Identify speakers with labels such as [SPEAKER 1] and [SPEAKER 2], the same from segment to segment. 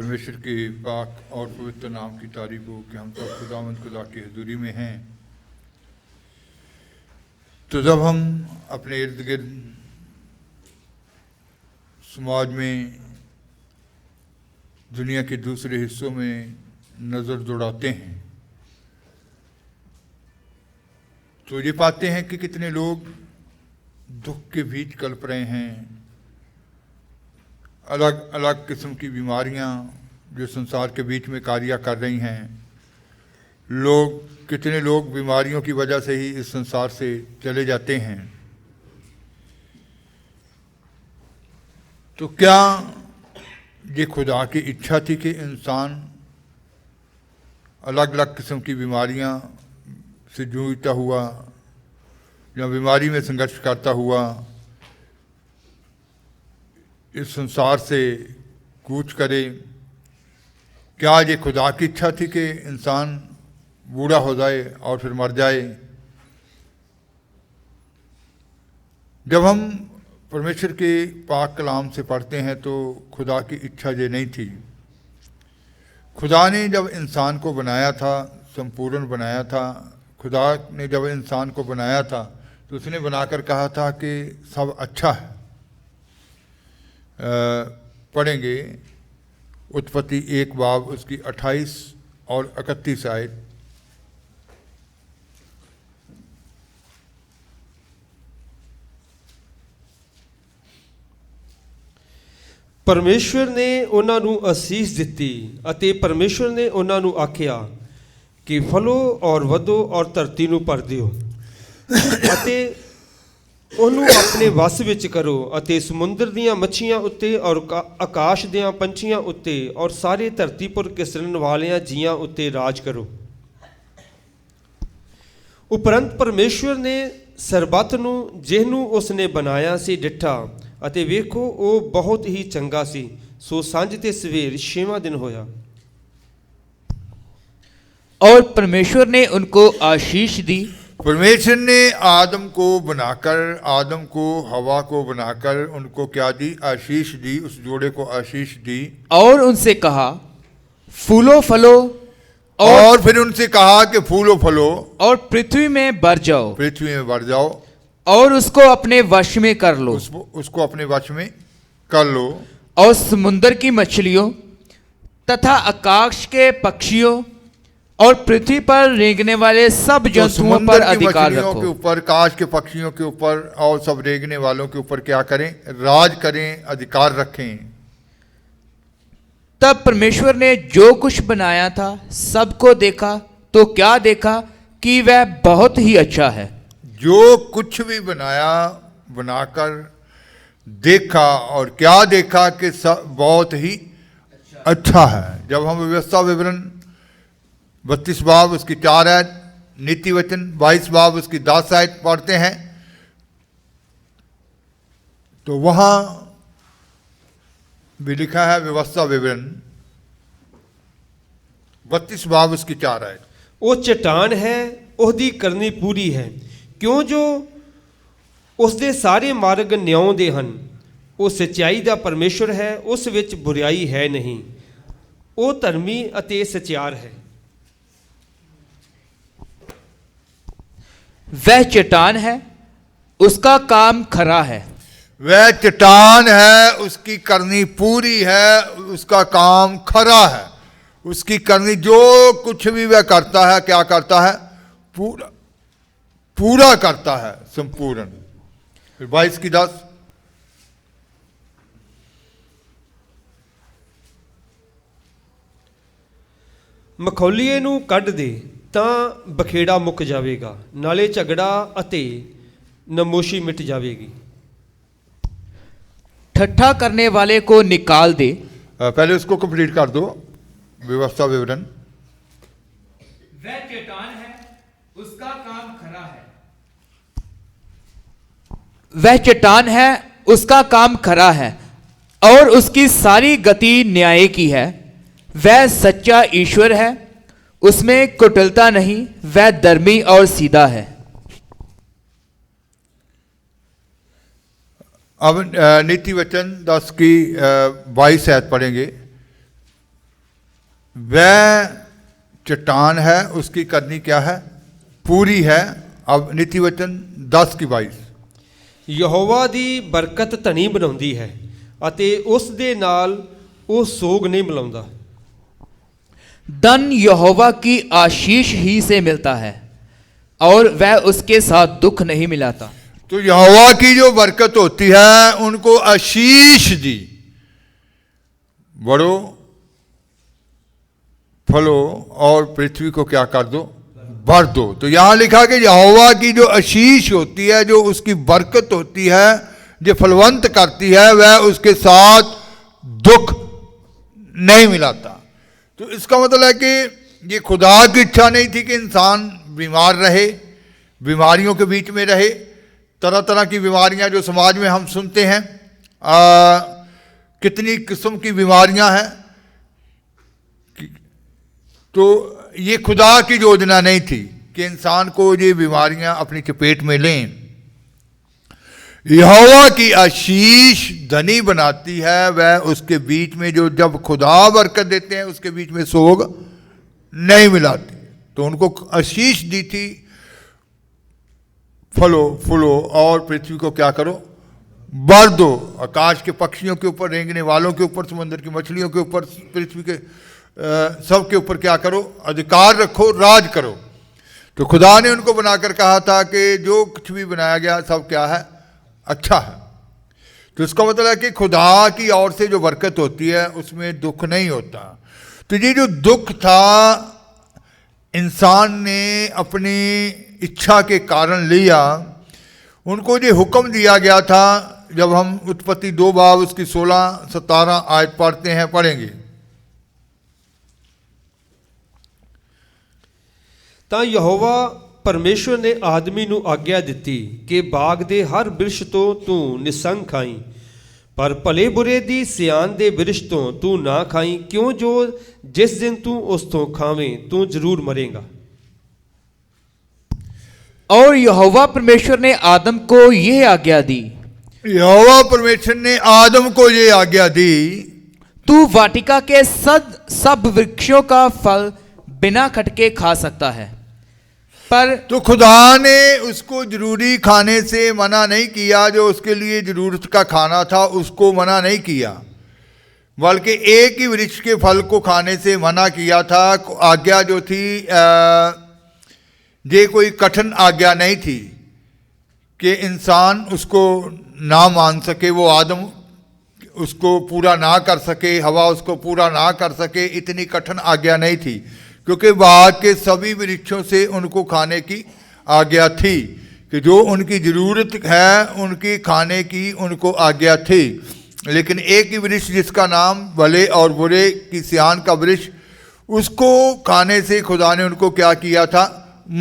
[SPEAKER 1] परमेश्वर के पाक और पवित्र नाम की तारीफ हो कि हम सब खुदावंद खुदा की हजूरी में हैं। तो जब हम अपने इर्द गिर्द समाज में, दुनिया के दूसरे हिस्सों में नज़र दौड़ाते हैं तो ये पाते हैं कि कितने लोग दुख के बीच कल्प रहे हैं। अलग अलग किस्म की बीमारियां जो संसार के बीच में कार्य कर रही हैं। कितने लोग बीमारियों की वजह से ही इस संसार से चले जाते हैं। तो क्या ये खुदा की इच्छा थी कि इंसान अलग अलग किस्म की बीमारियां से जूझता हुआ या बीमारी में संघर्ष करता हुआ इस संसार से कूच करे? क्या ये खुदा की इच्छा थी कि इंसान बूढ़ा हो जाए और फिर मर जाए? जब हम परमेश्वर के पाक कलाम से पढ़ते हैं तो खुदा की इच्छा ये नहीं थी। खुदा ने जब इंसान को बनाया था, संपूर्ण बनाया था, खुदा ने जब इंसान को बनाया था तो उसने बनाकर कहा था कि सब अच्छा है। पढ़ेंगे उत्पत्ति 1 बाब उसकी 28 और 31 आयत।
[SPEAKER 2] परमेश्वर ने ਉਹਨਾਂ ਨੂੰ ਅਸੀਸ ਦਿੱਤੀ ਅਤੇ परमेश्वर ने ਉਹਨਾਂ ਨੂੰ ਆਖਿਆ कि फलो और ਵਧੋ और ਧਰਤੀ ਨੂੰ ਭਰ ਦਿਓ ਅਤੇ ਉਹਨੂੰ ਆਪਣੇ ਵਸ ਵਿੱਚ ਕਰੋ ਅਤੇ ਸਮੁੰਦਰ ਦੀਆਂ ਮੱਛੀਆਂ ਉੱਤੇ ਔਰ ਆਕਾਸ਼ ਦੀਆਂ ਪੰਛੀਆਂ ਉੱਤੇ ਔਰ ਸਾਰੇ ਧਰਤੀ ਪਰ ਕਿਸਰਨ ਵਾਲਿਆਂ ਜੀਆਂ ਉੱਤੇ ਰਾਜ ਕਰੋ। ਉਪਰੰਤ परमेश्वर ने ਸਰਬੱਤ ਨੂੰ ਜਿਹਨੂੰ ਉਸਨੇ ਬਣਾਇਆ ਸੀ ਡਿੱਠਾ ਅਤੇ ਵੇਖੋ ਉਹ ਬਹੁਤ ਹੀ ਚੰਗਾ ਸੀ। ਸੋ ਸਾਂਝ ਤੇ ਸਵੇਰ 6ਵਾਂ ਦਿਨ ਹੋਇਆ।
[SPEAKER 3] और परमेश्वर ने उनको आशीष दी।
[SPEAKER 1] परमेश्वर ने आदम को बनाकर, आदम को हवा को बनाकर उनको क्या दी? आशीष दी। उस जोड़े को आशीष दी
[SPEAKER 3] और उनसे कहा फूलो फलो
[SPEAKER 1] और फिर उनसे कहा कि फूलो फलो
[SPEAKER 3] और पृथ्वी में बढ़ जाओ,
[SPEAKER 1] पृथ्वी में बढ़ जाओ
[SPEAKER 3] और उसको अपने वश में कर लो,
[SPEAKER 1] उसको अपने वश में कर लो
[SPEAKER 3] और समुद्र की मछलियों तथा आकाश के पक्षियों और पृथ्वी पर रेंगने वाले सब जंतुओं पर अधिकार रखो।
[SPEAKER 1] के ऊपर, काश के पक्षियों के ऊपर और सब रेंगने वालों के ऊपर क्या करें? राज करें, अधिकार रखें।
[SPEAKER 3] तब परमेश्वर ने जो कुछ बनाया था सबको देखा तो क्या देखा कि वह बहुत ही अच्छा है।
[SPEAKER 1] जो कुछ भी बनाया, बनाकर देखा और क्या देखा कि सब बहुत ही अच्छा है। जब हम व्यवस्था विवरण 32 बाब उसकी 4 आयत, नीति वचन 22 बाब उसकी 10 आयत पढ़ते हैं तो वहां भी लिखा है व्यवस्था विवरण 32 बाब उसकी 4 आयत।
[SPEAKER 2] ਉਹ ਚਟਾਨ ਹੈ, ਉਹਦੀ ਕਰਨੀ ਪੂਰੀ ਹੈ, ਕਿਉਂ ਜੋ ਉਸਦੇ ਸਾਰੇ ਮਾਰਗ ਨਿਉਂ ਦੇ ਹਨ। ਉਹ ਸੱਚਾਈ ਦਾ ਪਰਮੇਸ਼ਵਰ ਹੈ, ਉਸ ਵਿੱਚ ਬੁਰਾਈ ਹੈ ਨਹੀਂ। ਉਹ ਧਰਮੀ ਅਤੇ ਸੱਚਿਆਰ ਹੈ।
[SPEAKER 3] वह चट्टान है, उसका काम खरा है।
[SPEAKER 1] वह चट्टान है, उसकी करनी पूरी है, उसका काम खरा है। उसकी करनी जो कुछ भी वह करता है, क्या करता है? पूरा पूरा करता है, संपूर्ण। फिर 22 की 10
[SPEAKER 2] ਮਖੌਲੀਏ ਨੂੰ ਕੱਢ ਦੇ ਤਾਂ ਬਖੇੜਾ ਮੁੱਕ ਜਾਵੇਗਾ, ਨਾਲੇ ਝਗੜਾ ਅਤੇ ਨਮੋਸ਼ੀ ਮਿਟ ਜਾਵੇਗੀ।
[SPEAKER 3] ठट्ठा करने वाले को निकाल दे।
[SPEAKER 1] पहले उसको कंप्लीट कर दो। व्यवस्था विवरण
[SPEAKER 3] वह चट्टान है, उसका काम खरा है। वह चट्टान है, उसका काम खरा है और उसकी सारी गति न्याय की है। वह सच्चा ईश्वर है, उसमें कुटिलता नहीं, वह धर्मी और सीधा है।
[SPEAKER 1] अब नीति वचन 10 की 22 आयत पढ़ेंगे। वह चट्टान है, उसकी करनी क्या है? पूरी है। अब नीति वचन 10:22।
[SPEAKER 2] ਯਹੋਵਾ ਦੀ ਬਰਕਤ ਧਨੀ ਬਣਾਉਂਦੀ ਹੈ ਅਤੇ ਉਸ ਦੇ ਨਾਲ ਉਹ ਸੋਗ ਨਹੀਂ ਮਿਲਾਉਂਦਾ।
[SPEAKER 3] धन यहोवा की आशीष ही से मिलता है और वह उसके साथ दुख नहीं मिलाता।
[SPEAKER 1] तो यहोवा की जो बरकत होती है उनको आशीष दी, बढ़ो फलो और पृथ्वी को क्या कर दो? भर दो। तो यहां लिखा कि यहोवा की जो आशीष होती है, जो उसकी बरकत होती है, जो फलवंत करती है, वह उसके साथ दुख नहीं मिलाता। तो इसका मतलब है कि ये खुदा की इच्छा नहीं थी कि इंसान बीमार रहे, बीमारियों के बीच में रहे। तरह तरह की बीमारियां जो समाज में हम सुनते हैं, कितनी किस्म की बीमारियां हैं। तो ये खुदा की योजना नहीं थी कि इंसान को ये बीमारियां अपनी चपेट में लें। यहोवा की आशीष धनी बनाती है, वह उसके बीच में जो जब खुदा बरकत देते हैं उसके बीच में सोग नहीं मिलाती। तो उनको आशीष दी थी, फलो फूलो और पृथ्वी को क्या करो? भर दो। आकाश के पक्षियों के ऊपर, रेंगने वालों के ऊपर, समुद्र की मछलियों के ऊपर, पृथ्वी के सब के ऊपर क्या करो? अधिकार रखो, राज करो। तो खुदा ने उनको बनाकर कहा था कि जो कुछ भी बनाया गया सब क्या है? अच्छा है। तो इसका मतलब है कि खुदा की ओर से जो बरकत होती है उसमें दुख नहीं होता। तो ये जो दुख था इंसान ने अपनी इच्छा के कारण लिया। उनको ये हुक्म दिया गया था, जब हम उत्पत्ति 2 बाब उसकी 16-17 आयत पढ़ते हैं, पढ़ेंगे।
[SPEAKER 2] ਤਾਂ ਯਹੋਵਾ ਪਰਮੇਸ਼ਵਰ ਨੇ ਆਦਮੀ ਨੂੰ ਆਗਿਆ ਦਿੱਤੀ ਕਿ ਬਾਗ ਦੇ ਹਰ ਬਿਰਛ ਤੋਂ ਤੂੰ ਨਿਸੰਗ ਖਾਈ, ਪਰ ਭਲੇ ਬੁਰੇ ਦੀ ਸਿਆਣ ਦੇ ਬਿਰਛ ਤੋਂ ਤੂੰ ਨਾ ਖਾਈ, ਕਿਉਂ ਜੋ ਜਿਸ ਦਿਨ ਤੂੰ ਉਸ ਤੋਂ ਖਾਵੇਂ ਤੂੰ ਜ਼ਰੂਰ ਮਰੇਗਾ।
[SPEAKER 3] और यहोवा परमेश्वर ने आदम को यह आज्ञा दी,
[SPEAKER 1] यहोवा परमेश्वर ने आदम को ये आज्ञा दी,
[SPEAKER 3] तू वाटिका के सब वृक्षों का फल बिना खटके खा सकता है, पर
[SPEAKER 1] तो खुदा ने उसको जरूरी खाने से मना नहीं किया। जो उसके लिए जरूरत का खाना था उसको मना नहीं किया, बल्कि एक ही वृक्ष के फल को खाने से मना किया था। आज्ञा जो थी ये कोई कठिन आज्ञा नहीं थी कि इंसान उसको ना मान सके, वो आदम उसको पूरा ना कर सके, हवा उसको पूरा ना कर सके। इतनी कठिन आज्ञा नहीं थी, क्योंकि बाग के सभी वृक्षों से उनको खाने की आज्ञा थी कि जो उनकी ज़रूरत है उनकी खाने की उनको आज्ञा थी। लेकिन एक ही वृक्ष जिसका नाम भले और बुरे की सियान का वृक्ष, उसको खाने से खुदा ने उनको क्या किया था?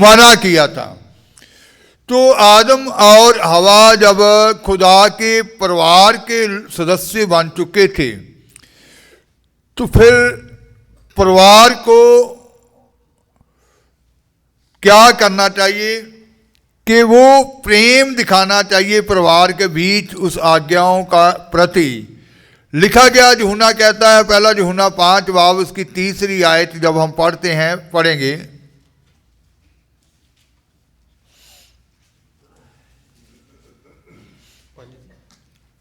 [SPEAKER 1] मना किया था। तो आदम और हवा जब खुदा के परिवार के सदस्य बन चुके थे, तो फिर परिवार को क्या करना चाहिए कि वो प्रेम दिखाना चाहिए परिवार के बीच उस आज्ञाओं का प्रति। लिखा गया, यूहन्ना कहता है, पहला यूहन्ना 5 बाब उसकी 3 आयत जब हम पढ़ते हैं, पढ़ेंगे।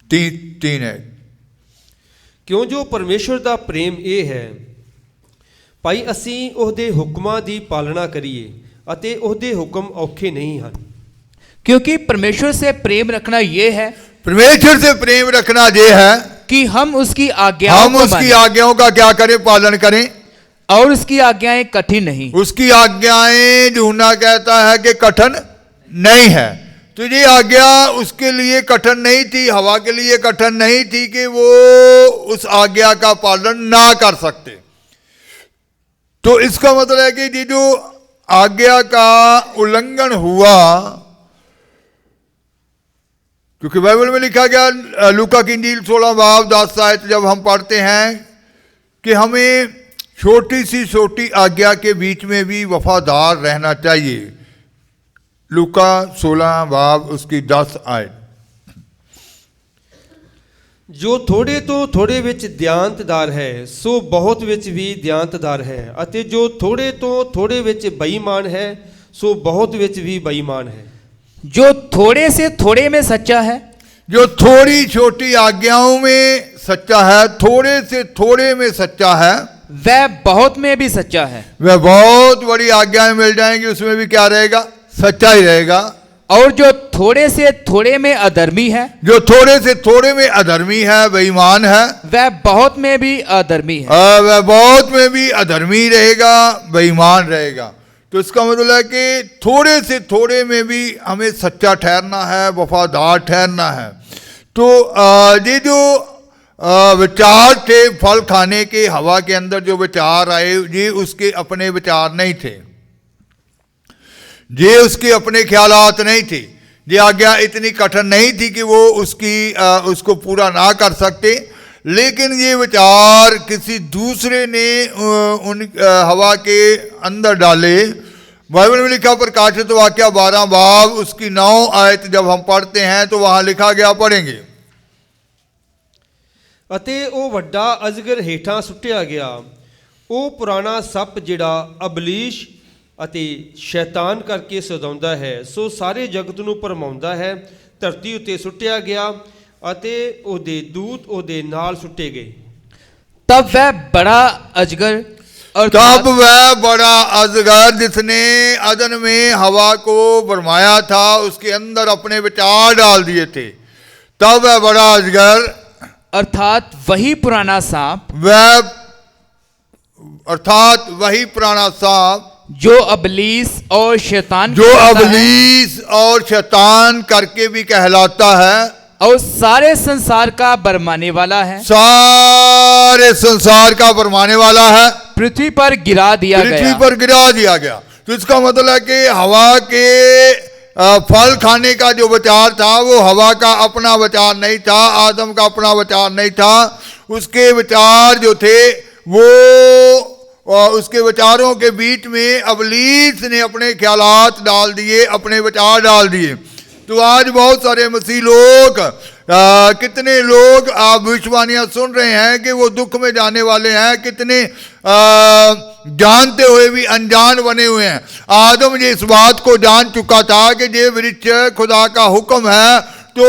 [SPEAKER 1] 3 है।
[SPEAKER 2] ਕਿਉਂ ਜੋ ਪਰਮੇਸ਼ਵਰ ਦਾ ਪ੍ਰੇਮ ਇਹ ਹੈ, ਭਾਈ ਅਸੀਂ ਉਹਦੇ ਹੁਕਮਾਂ ਦੀ ਪਾਲਣਾ ਕਰੀਏ ਅਤੇ ਉਹਦੇ ਹੁਕਮ ਔਖੇ ਨਹੀਂ ਹਨ।
[SPEAKER 3] क्योंकि परमेश्वर से प्रेम रखना यह है,
[SPEAKER 1] परमेश्वर से प्रेम रखना ये है
[SPEAKER 3] कि हम उसकी आज्ञाओं
[SPEAKER 1] हम
[SPEAKER 3] को
[SPEAKER 1] उसकी
[SPEAKER 3] मानें
[SPEAKER 1] आज्ञाओं का क्या करें? पालन करें।
[SPEAKER 3] और उसकी आज्ञाएं कठिन नहीं।
[SPEAKER 1] उसकी आज्ञाएं यूहन्ना कहता है कि कठिन नहीं है। तो ये आज्ञा उसके लिए कठिन नहीं थी, हवा के लिए कठिन नहीं थी कि वो उस आज्ञा का पालन ना कर सकते। तो इसका मतलब है कि ये जो आज्ञा का उल्लंघन हुआ, क्योंकि बाइबल में लिखा गया, लूका की इंजील 16 बाब 10 आयत जब हम पढ़ते हैं कि हमें छोटी सी छोटी आज्ञा के बीच में भी वफादार रहना चाहिए। लूका 16 बाब उसकी 10 आयत।
[SPEAKER 2] ਜੋ ਥੋੜੇ ਤੋਂ ਥੋੜੇ ਵਿੱਚ ਦਿਆਂਤਦਾਰ ਹੈ ਸੋ ਬਹੁਤ ਵਿੱਚ ਵੀ ਦਿਆਂਤਦਾਰ ਹੈ, ਅਤੇ ਜੋ ਥੋੜੇ ਤੋਂ ਥੋੜੇ ਵਿੱਚ ਬੇਈਮਾਨ ਹੈ ਸੋ ਬਹੁਤ ਵਿੱਚ ਵੀ ਬੇਈਮਾਨ ਹੈ।
[SPEAKER 3] जो थोड़े से थोड़े में सच्चा है,
[SPEAKER 1] जो थोड़ी छोटी आज्ञाओं में सच्चा है, थोड़े से थोड़े में सच्चा है,
[SPEAKER 3] वह बहुत में भी सच्चा है।
[SPEAKER 1] वह बहुत बड़ी आज्ञाएं मिल जाएंगी, उसमें भी क्या रहेगा? सच्चा ही रहेगा।
[SPEAKER 3] और जो थोड़े से थोड़े में अधर्मी है,
[SPEAKER 1] जो थोड़े से थोड़े में अधर्मी है, बेईमान है,
[SPEAKER 3] वह बहुत में भी अधर्मी है।
[SPEAKER 1] वह बहुत में भी अधर्मी रहेगा, बेईमान रहेगा। तो इसका मतलब है कि थोड़े से थोड़े में भी हमें सच्चा ठहरना है, वफादार ठहरना है। तो ये जो विचार थे फल खाने के, हवा के अंदर जो विचार आए, ये उसके अपने विचार नहीं थे, ये उसके अपने ख्यालात नहीं थे। ये आज्ञा इतनी कठिन नहीं थी कि वो उसको पूरा ना कर सकते, लेकिन ये विचार किसी दूसरे ने उन हवा के अंदर डाले। बाइबल में लिखा, प्रकाशित वाक्य 12 बाब उसकी 9 आयत जब हम पढ़ते हैं तो वहां लिखा गया, पढ़ेंगे।
[SPEAKER 2] ਅਤੇ ਉਹ ਵੱਡਾ ਅਜਗਰ ਹੇਠਾਂ ਸੁੱਟਿਆ ਗਿਆ, ਉਹ ਪੁਰਾਣਾ ਸੱਪ ਜਿਹੜਾ ਅਬਲੀਸ਼ ਅਤੇ ਸ਼ੈਤਾਨ ਕਰਕੇ ਸਜਾਉਂਦਾ ਹੈ, ਸੋ ਸਾਰੇ ਜਗਤ ਨੂੰ ਭਰਮਾਉਂਦਾ ਹੈ, ਧਰਤੀ ਉੱਤੇ ਸੁੱਟਿਆ ਗਿਆ ਅਤੇ ਉਹਦੇ ਦੂਤ ਉਹਦੇ ਨਾਲ ਸੁੱਟੇ ਗਏ।
[SPEAKER 3] तब वह बड़ा अजगर और
[SPEAKER 1] तब वह बड़ा अजगर जिसने अदन में हवा को भरमाया था, उसके अंदर अपने विचार डाल दिए थे, तब वह बड़ा अजगर
[SPEAKER 3] अर्थात वही पुराना सांप,
[SPEAKER 1] अर्थात वही पुराना सांप
[SPEAKER 3] जो अबलीस और शैतान
[SPEAKER 1] जो
[SPEAKER 3] कहलाता है,
[SPEAKER 1] अबलीस और शैतान करके भी कहलाता है,
[SPEAKER 3] और सारे संसार का बरमाने वाला है,
[SPEAKER 1] सारे संसार का भरमाने वाला है,
[SPEAKER 3] पृथ्वी पर गिरा दिया
[SPEAKER 1] पृथ्वी
[SPEAKER 3] गया।
[SPEAKER 1] पर गिरा दिया गया। तो इसका मतलब है कि हवा के फल खाने का जो विचार था वो हवा का अपना विचार नहीं था, आदम का अपना विचार नहीं था। उसके विचार जो थे वो उसके विचारों के बीच में अबलीस ने अपने ख्यालात डाल दिए, अपने विचार डाल दिए। तो आज बहुत सारे मसीह लोग, कितने लोग आप भविष्यवाणियां सुन रहे हैं कि वो दुख में जाने वाले हैं, कितने जानते हुए भी अनजान बने हुए हैं। आदम ये इस बात को जान चुका था कि ये वृक्ष खुदा का हुक्म है, तो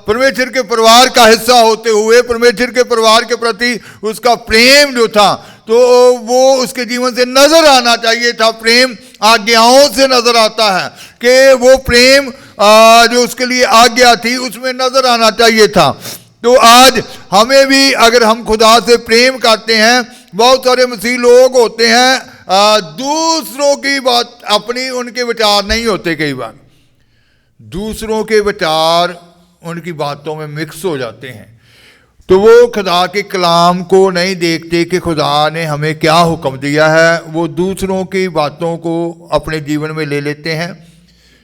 [SPEAKER 1] परमेश्वर के परिवार का हिस्सा होते हुए परमेश्वर के परिवार के प्रति उसका प्रेम जो था तो वो उसके जीवन से नजर आना चाहिए था। प्रेम आज्ञाओं से नजर आता है कि वो प्रेम जो उसके लिए आज्ञा थी उसमें नजर आना चाहिए था। तो आज हमें भी, अगर हम खुदा से प्रेम करते हैं, बहुत सारे मसीह लोग होते हैं दूसरों की बात, अपनी उनके विचार नहीं होते, कई बार दूसरों के विचार उनकी बातों में मिक्स हो जाते हैं, तो वो खुदा के कलाम को नहीं देखते कि खुदा ने हमें क्या हुक्म दिया है। वो दूसरों की बातों को अपने जीवन में ले लेते हैं,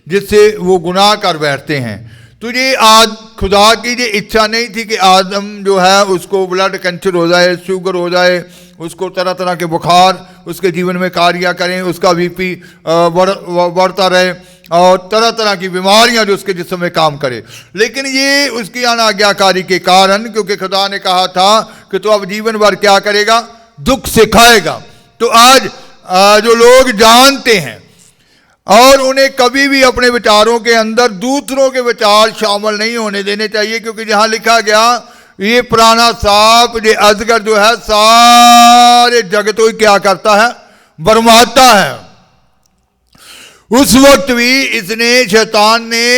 [SPEAKER 1] जिससे वो गुनाह कर बैठते हैं। तो ये आज खुदा की ये इच्छा नहीं थी कि आदम जो है उसको ब्लड कैंसर हो जाए, शुगर हो जाए, उसको तरह तरह के बुखार उसके जीवन में कार्य करें, उसका बीपी बढ़ता रहे और तरह तरह की बीमारियां जो उसके जिस्म में काम करे। लेकिन ये उसकी अनाज्ञाकारी के कारण, क्योंकि खुदा ने कहा था कि तो अब जीवन भर क्या करेगा, दुख से खाएगा। तो आज जो लोग जानते हैं और उन्हें कभी भी अपने विचारों के अंदर दूसरों के विचार शामिल नहीं होने देने चाहिए, क्योंकि जहां लिखा गया ये पुराना सांप, ये अजगर जो है सारे जगत को क्या करता है, बरमाता है। उस वक्त भी इसने, शैतान ने,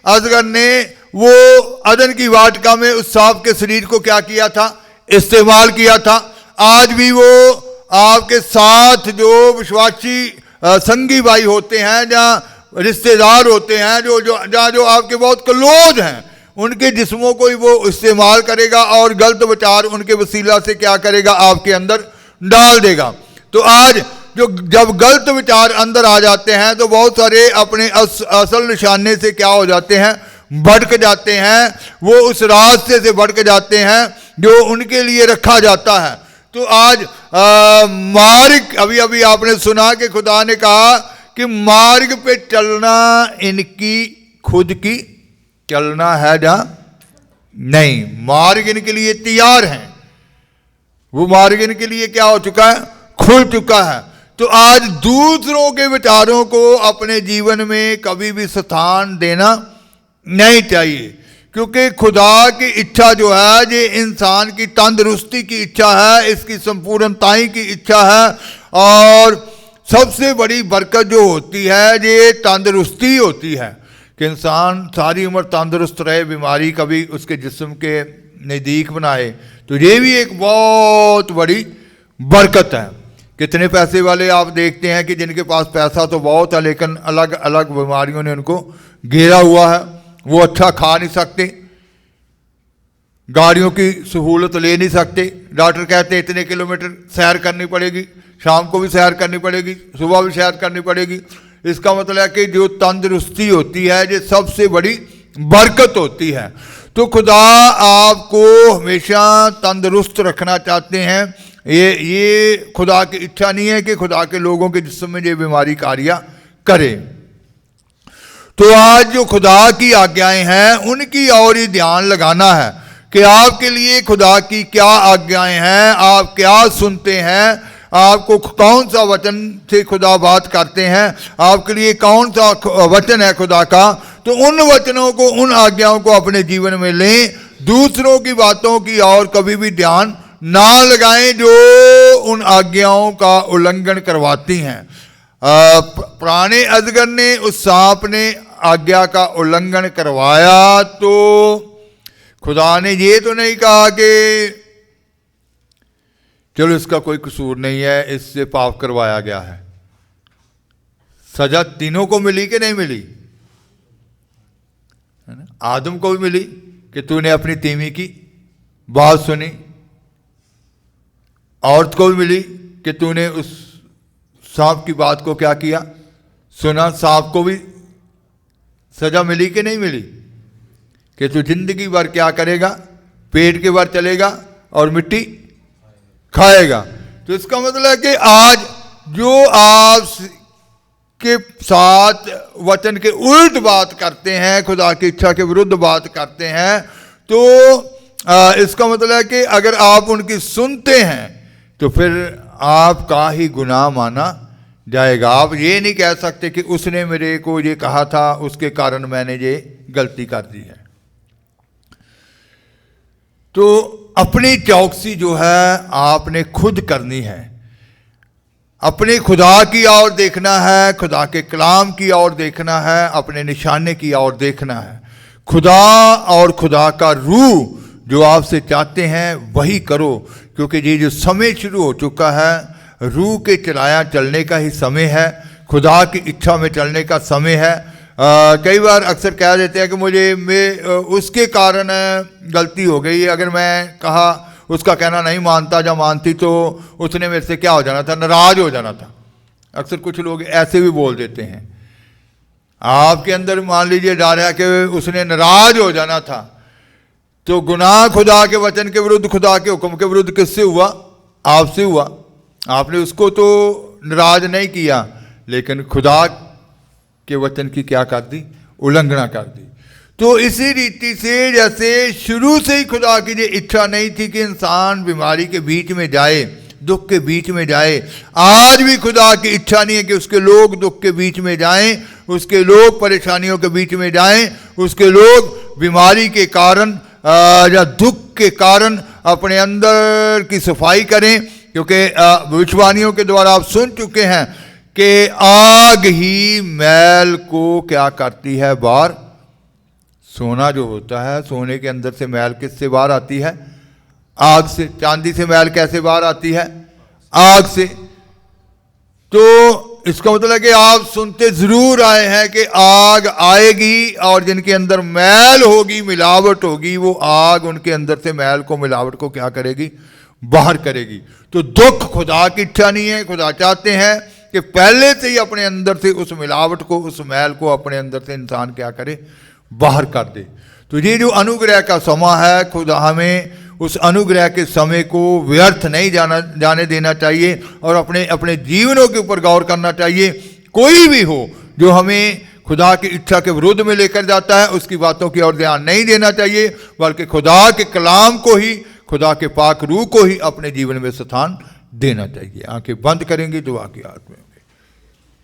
[SPEAKER 1] अजगर ने वो अदन की वाटिका में उस सांप के शरीर को क्या किया था, इस्तेमाल किया था। आज भी वो आपके साथ जो विश्वासी संगी भाई होते हैं, जहाँ रिश्तेदार होते हैं, जहाँ जो आपके बहुत क्लोज हैं, उनके जिस्मों को ही वो इस्तेमाल करेगा और गलत विचार उनके वसीला से क्या करेगा, आपके अंदर डाल देगा। तो आज जब गलत विचार अंदर आ जाते हैं तो बहुत सारे अपने असल निशाने से क्या हो जाते हैं, भटक जाते हैं। वो उस रास्ते से भटक जाते हैं जो उनके लिए रखा जाता है। तो आज मार्ग, अभी अभी आपने सुना कि खुदा ने कहा कि मार्ग पे चलना इनकी खुद की चलना है, जहां नहीं, मार्ग इनके लिए तैयार है। वो मार्ग इनके लिए क्या हो चुका है? खुल चुका है। तो आज दूसरों के विचारों को अपने जीवन में कभी भी स्थान देना नहीं चाहिए, क्योंकि खुदा की इच्छा जो है ये इंसान की तंदुरुस्ती की इच्छा है, इसकी संपूर्णताई की इच्छा है। और सबसे बड़ी बरकत जो होती है ये तंदुरुस्ती होती है कि इंसान सारी उम्र तंदुरुस्त रहे, बीमारी कभी उसके जिस्म के नज़दीक बनाए। तो ये भी एक बहुत बड़ी बरकत है। कितने पैसे वाले आप देखते हैं कि जिनके पास पैसा तो बहुत है, लेकिन अलग अलग बीमारियों ने उनको घेरा हुआ है। वो अच्छा खा नहीं सकते, गाड़ियों की सहूलत ले नहीं सकते। डॉक्टर कहते हैं इतने किलोमीटर सैर करनी पड़ेगी, शाम को भी सैर करनी पड़ेगी, सुबह भी सैर करनी पड़ेगी। इसका मतलब है कि जो तंदुरुस्ती होती है ये सबसे बड़ी बरकत होती है। तो खुदा आपको हमेशा तंदुरुस्त रखना चाहते हैं। ये खुदा की इच्छा नहीं है कि खुदा के लोगों के जिस्म में ये बीमारी कार्य करे। तो आज जो खुदा की आज्ञाएं हैं उनकी और ही ध्यान लगाना है कि आपके लिए खुदा की क्या आज्ञाएं हैं, आप क्या सुनते हैं, आपको कौन सा वचन से खुदा बात करते हैं, आपके लिए कौन सा वचन है खुदा का। तो उन वचनों को, उन आज्ञाओं को अपने जीवन में लें, दूसरों की बातों की और कभी भी ध्यान ना लगाएं जो उन आज्ञाओं का उल्लंघन करवाती हैं। पुराने अजगर ने, उस सांप ने आज्ञा का उल्लंघन करवाया तो खुदा ने ये तो नहीं कहा कि चलो इसका कोई कसूर नहीं है, इससे पाप करवाया गया है। सजा तीनों को मिली कि नहीं मिली? है ना? आदम को भी मिली कि तूने अपनी तीवी की बात सुनी, औरत को भी मिली कि तूने उस सांप की बात को क्या किया, सुना। सांप को भी सजा मिली कि नहीं मिली कि तू जिंदगी भर क्या करेगा, पेट के भर चलेगा और मिट्टी खाएगा। तो इसका मतलब है कि आज जो आप के साथ वचन के उल्ट बात करते हैं, खुदा की इच्छा के विरुद्ध बात करते हैं, तो इसका मतलब है कि अगर आप उनकी सुनते हैं तो फिर आपका ही गुनाह माना जाएगा। आप ये नहीं कह सकते कि उसने मेरे को ये कहा था, उसके कारण मैंने ये गलती कर दी है। तो अपनी चौकसी जो है आपने खुद करनी है। अपने खुदा की ओर देखना है, खुदा के कलाम की ओर देखना है, अपने निशाने की ओर देखना है। खुदा और खुदा का रूह जो आपसे चाहते हैं वही करो, क्योंकि ये जो समय शुरू हो चुका है रूह के चलाया चलने का ही समय है, खुदा की इच्छा में चलने का समय है। कई बार अक्सर कह देते हैं कि मैं उसके कारण गलती हो गई, अगर मैं कहा उसका कहना नहीं मानता या मानती तो उसने मेरे से क्या हो जाना था, नाराज हो जाना था। अक्सर कुछ लोग ऐसे भी बोल देते हैं। आपके अंदर मान लीजिए डर है कि उसने नाराज हो जाना था, तो गुनाह खुदा के वचन के विरुद्ध, खुदा के हुक्म के विरुद्ध किससे हुआ? आपसे हुआ। आपने उसको तो नाराज नहीं किया, लेकिन खुदा के वचन की क्या कर दी? उल्लंघना कर दी। तो इसी रीति से जैसे शुरू से ही खुदा की ये इच्छा नहीं थी कि इंसान बीमारी के बीच में जाए, दुख के बीच में जाए, आज भी खुदा की इच्छा नहीं है कि उसके लोग दुख के बीच में जाएं, उसके लोग परेशानियों के बीच में जाएं, उसके लोग बीमारी के कारण या दुख के कारण अपने अंदर की सफाई करें। क्योंकि भविष्यवाणियों के द्वारा आप सुन चुके हैं कि आग ही मैल को क्या करती है? बाहर। सोना जो होता है, सोने के अंदर से मैल किससे बाहर आती है? आग से। चांदी से मैल कैसे बाहर आती है? आग से। तो इसका मतलब है कि आप सुनते जरूर आए हैं कि आग आएगी और जिनके अंदर मैल होगी, मिलावट होगी, वो आग उनके अंदर से मैल को, मिलावट को क्या करेगी? बाहर करेगी। तो दुख खुदा की इच्छा नहीं है। खुदा चाहते हैं कि पहले से ही अपने अंदर से उस मिलावट को, उस मैल को अपने अंदर से इंसान क्या करे? बाहर कर दे। तो ये जो अनुग्रह का समय है, खुदा हमें उस अनुग्रह के समय को व्यर्थ नहीं जाने देना चाहिए और अपने अपने जीवनों के ऊपर गौर करना चाहिए। कोई भी हो जो हमें खुदा की इच्छा के विरुद्ध में लेकर जाता है, उसकी बातों की ओर ध्यान नहीं देना चाहिए, बल्कि खुदा के कलाम को ही, खुदा के पाक रूह को ही अपने जीवन में स्थान देना चाहिए। आंखें बंद करेंगे दुआ की याद में।